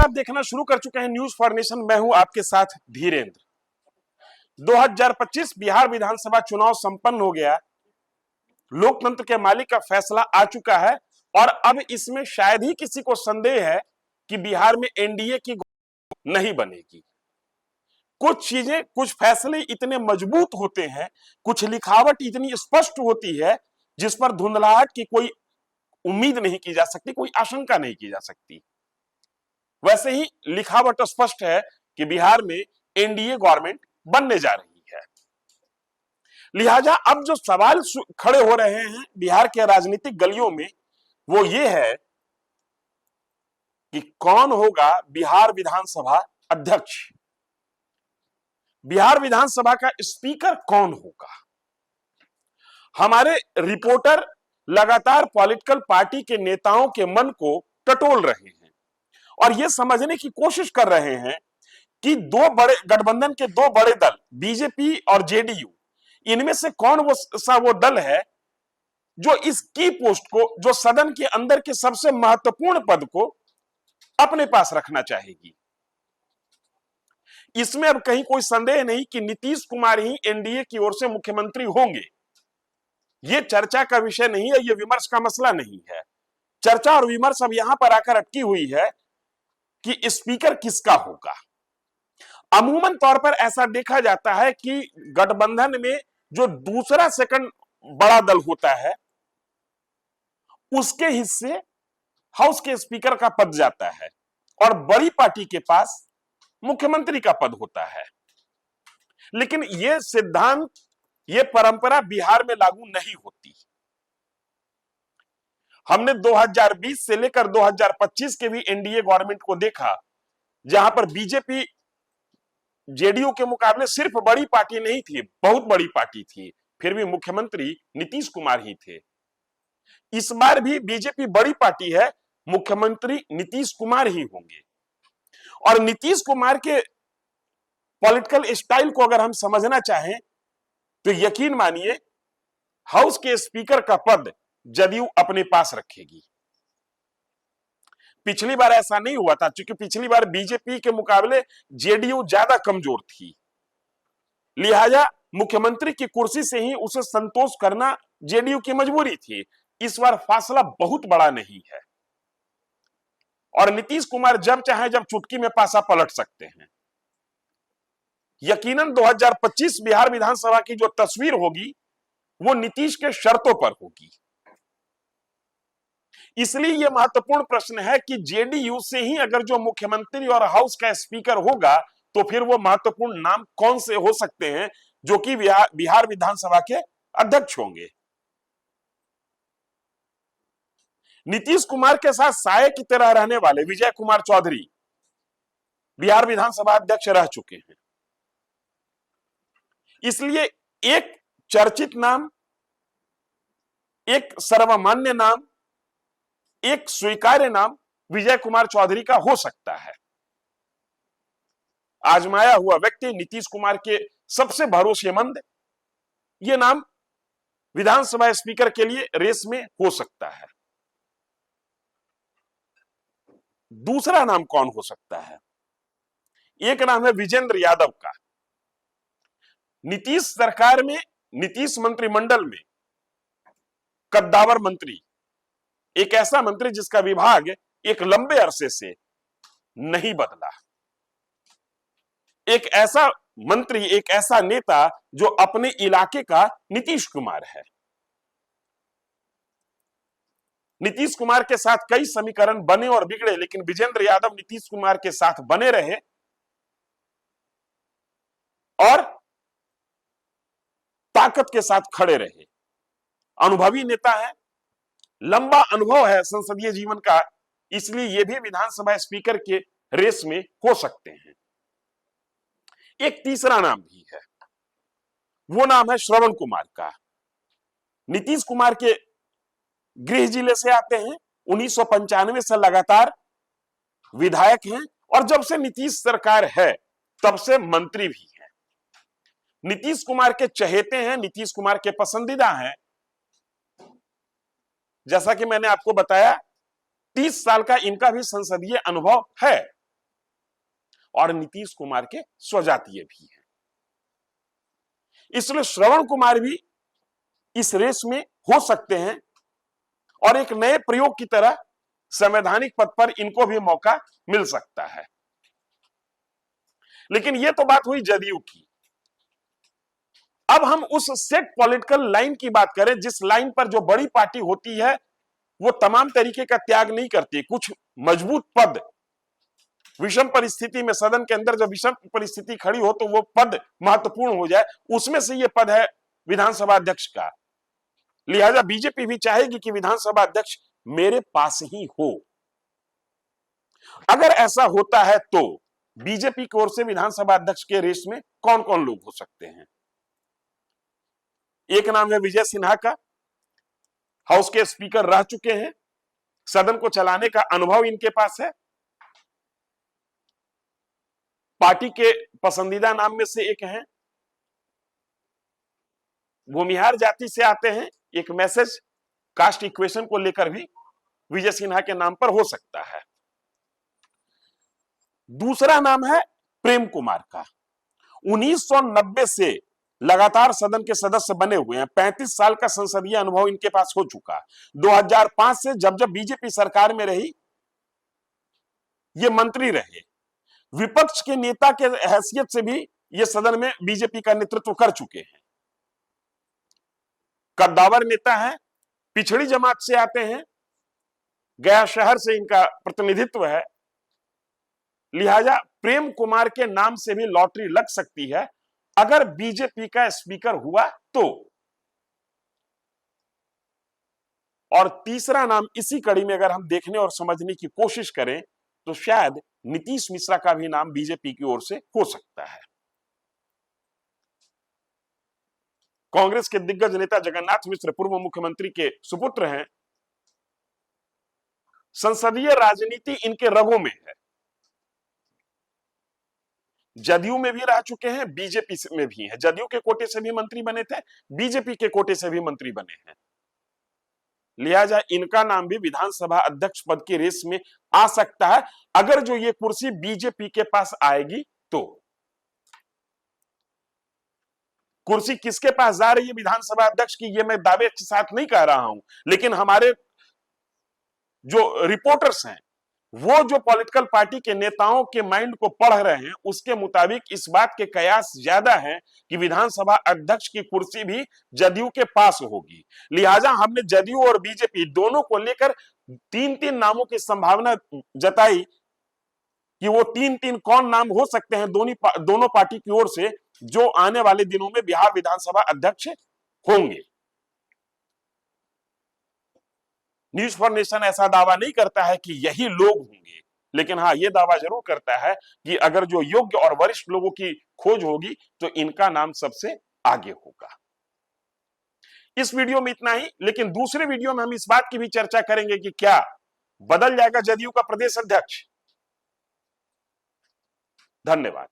नमस्कार, आप देखना शुरू कर चुके हैं न्यूज फॉर नेशन। मैं हूं आपके साथ धीरेन्द्र। 2025 बिहार विधानसभा चुनाव संपन्न हो गया। लोकतंत्र के मालिक का फैसला आ चुका है और अब इसमें शायद ही किसी को संदेह है कि बिहार में एनडीए की नहीं बनेगी। कुछ चीजें, कुछ फैसले इतने मजबूत होते हैं, कुछ लिखावट इतनी स्पष्ट होती है जिस पर धुंधलाहट की कोई उम्मीद नहीं की जा सकती, कोई आशंका नहीं की जा सकती। वैसे ही लिखावट स्पष्ट है कि बिहार में एनडीए गवर्नमेंट बनने जा रही है। लिहाजा अब जो सवाल खड़े हो रहे हैं बिहार के राजनीतिक गलियों में, वो ये है कि कौन होगा बिहार विधानसभा अध्यक्ष, बिहार विधानसभा का स्पीकर कौन होगा। हमारे रिपोर्टर लगातार पॉलिटिकल पार्टी के नेताओं के मन को टटोल रहे हैं और यह समझने की कोशिश कर रहे हैं कि दो बड़े गठबंधन के दो बड़े दल बीजेपी और जेडीयू, इनमें से कौन वो दल है जो इस की पोस्ट को, जो सदन के अंदर के सबसे महत्वपूर्ण पद को अपने पास रखना चाहेगी। इसमें अब कहीं कोई संदेह नहीं कि नीतीश कुमार ही एनडीए की ओर से मुख्यमंत्री होंगे। यह चर्चा का विषय नहीं है, यह विमर्श का मसला नहीं है। चर्चा और विमर्श अब यहां पर आकर अटकी हुई है कि स्पीकर किसका होगा। अमूमन तौर पर ऐसा देखा जाता है कि गठबंधन में जो दूसरा सेकंड बड़ा दल होता है उसके हिस्से हाउस के स्पीकर का पद जाता है और बड़ी पार्टी के पास मुख्यमंत्री का पद होता है। लेकिन यह सिद्धांत, यह परंपरा बिहार में लागू नहीं होती। हमने 2020 से लेकर 2025 के भी एनडीए गवर्नमेंट को देखा, जहां पर बीजेपी जेडीयू के मुकाबले सिर्फ बड़ी पार्टी नहीं थी, बहुत बड़ी पार्टी थी, फिर भी मुख्यमंत्री नीतीश कुमार ही थे। इस बार भी बीजेपी बड़ी पार्टी है, मुख्यमंत्री नीतीश कुमार ही होंगे। और नीतीश कुमार के पॉलिटिकल स्टाइल को अगर हम समझना चाहें तो यकीन मानिए हाउस के स्पीकर का पद जदयू अपने पास रखेगी। पिछली बार ऐसा नहीं हुआ था, क्योंकि पिछली बार बीजेपी के मुकाबले जेडीयू ज्यादा कमजोर थी। लिहाजा मुख्यमंत्री की कुर्सी से ही उसे संतोष करना जेडीयू की मजबूरी थी। इस बार फासला बहुत बड़ा नहीं है और नीतीश कुमार जब चाहे जब चुटकी में पासा पलट सकते हैं। यकीनन 2025 बिहार विधानसभा की जो तस्वीर होगी वो नीतीश के शर्तों पर होगी। इसलिए यह महत्वपूर्ण प्रश्न है कि जेडीयू से ही अगर जो मुख्यमंत्री और हाउस का स्पीकर होगा तो फिर वो महत्वपूर्ण नाम कौन से हो सकते हैं जो कि बिहार विधानसभा के अध्यक्ष होंगे। नीतीश कुमार के साथ साये की तरह रहने वाले विजय कुमार चौधरी बिहार विधानसभा अध्यक्ष रह चुके हैं। इसलिए एक चर्चित नाम, एक सर्वमान्य नाम, एक स्वीकार्य नाम विजय कुमार चौधरी का हो सकता है। आजमाया हुआ व्यक्ति, नीतीश कुमार के सबसे भरोसेमंद, यह नाम विधानसभा स्पीकर के लिए रेस में हो सकता है। दूसरा नाम कौन हो सकता है? एक नाम है विजेंद्र यादव का। नीतीश सरकार में, नीतीश मंत्रिमंडल में कद्दावर मंत्री, एक ऐसा मंत्री जिसका विभाग एक लंबे अरसे से नहीं बदला, एक ऐसा मंत्री, एक ऐसा नेता जो अपने इलाके का नीतीश कुमार है। नीतीश कुमार के साथ कई समीकरण बने और बिगड़े, लेकिन विजेंद्र यादव नीतीश कुमार के साथ बने रहे और ताकत के साथ खड़े रहे। अनुभवी नेता है, लंबा अनुभव है संसदीय जीवन का, इसलिए यह भी विधानसभा स्पीकर के रेस में हो सकते हैं। एक तीसरा नाम भी है, वो नाम है श्रवण कुमार का। नीतीश कुमार के गृह जिले से आते हैं, 1995 से लगातार विधायक हैं और जब से नीतीश सरकार है तब से मंत्री भी हैं। नीतीश कुमार के चहेते हैं, नीतीश कुमार के पसंदीदा हैं। जैसा कि मैंने आपको बताया, 30 साल का इनका भी संसदीय अनुभव है और नीतीश कुमार के स्वजातीय भी हैं। इसलिए श्रवण कुमार भी इस रेस में हो सकते हैं और एक नए प्रयोग की तरह संवैधानिक पद पर इनको भी मौका मिल सकता है। लेकिन यह तो बात हुई जदयू की। अब हम उस सेट पॉलिटिकल लाइन की बात करें जिस लाइन पर जो बड़ी पार्टी होती है वो तमाम तरीके का त्याग नहीं करती। कुछ मजबूत पद विषम परिस्थिति में, सदन के अंदर जब विषम परिस्थिति खड़ी हो तो वो पद महत्वपूर्ण हो जाए, उसमें से ये पद है विधानसभा अध्यक्ष का। लिहाजा बीजेपी भी चाहेगी कि विधानसभा अध्यक्ष मेरे पास ही हो। अगर ऐसा होता है तो बीजेपी की ओर से विधानसभा अध्यक्ष के रेस में कौन कौन लोग हो सकते हैं? एक नाम है विजय सिन्हा का, हाउस के स्पीकर रह चुके हैं, सदन को चलाने का अनुभव इनके पास है। पार्टी के पसंदीदा नाम में से एक हैं, भूमिहार जाति से आते हैं। एक मैसेज कास्ट इक्वेशन को लेकर भी विजय सिन्हा के नाम पर हो सकता है। दूसरा नाम है प्रेम कुमार का। 1990 से लगातार सदन के सदस्य बने हुए हैं, 35 साल का संसदीय अनुभव इनके पास हो चुका। 2005 से जब जब बीजेपी सरकार में रही ये मंत्री रहे, विपक्ष के नेता के हैसियत से भी ये सदन में बीजेपी का नेतृत्व कर चुके हैं। कद्दावर नेता है, पिछड़ी जमात से आते हैं, गया शहर से इनका प्रतिनिधित्व है। लिहाजा प्रेम कुमार के नाम से भी लॉटरी लग सकती है अगर बीजेपी का स्पीकर हुआ तो। और तीसरा नाम इसी कड़ी में अगर हम देखने और समझने की कोशिश करें तो शायद नीतीश मिश्रा का भी नाम बीजेपी की ओर से हो सकता है। कांग्रेस के दिग्गज नेता जगन्नाथ मिश्र पूर्व मुख्यमंत्री के सुपुत्र हैं। संसदीय राजनीति इनके रगों में है। जदयू में भी रह चुके हैं, बीजेपी में भी हैं। जदयू के कोटे से भी मंत्री बने थे, बीजेपी के कोटे से भी मंत्री बने हैं। लिहाजा इनका नाम भी विधानसभा अध्यक्ष पद की रेस में आ सकता है अगर जो ये कुर्सी बीजेपी के पास आएगी तो। कुर्सी किसके पास जा रही है विधानसभा अध्यक्ष की, ये मैं दावे के साथ नहीं कह रहा हूं, लेकिन हमारे जो रिपोर्टर्स हैं वो जो पॉलिटिकल पार्टी के नेताओं के माइंड को पढ़ रहे हैं उसके मुताबिक इस बात के कयास ज्यादा है कि विधानसभा अध्यक्ष की कुर्सी भी जदयू के पास होगी। लिहाजा हमने जदयू और बीजेपी दोनों को लेकर 3-3 नामों की संभावना जताई कि वो 3-3 कौन नाम हो सकते हैं दोनों पार्टी की ओर से जो आने वाले दिनों में बिहार विधानसभा अध्यक्ष होंगे। न्यूज फॉर नेशन ऐसा दावा नहीं करता है कि यही लोग होंगे, लेकिन हाँ यह दावा जरूर करता है कि अगर जो योग्य और वरिष्ठ लोगों की खोज होगी तो इनका नाम सबसे आगे होगा। इस वीडियो में इतना ही, लेकिन दूसरे वीडियो में हम इस बात की भी चर्चा करेंगे कि क्या बदल जाएगा जदयू का प्रदेश अध्यक्ष। धन्यवाद।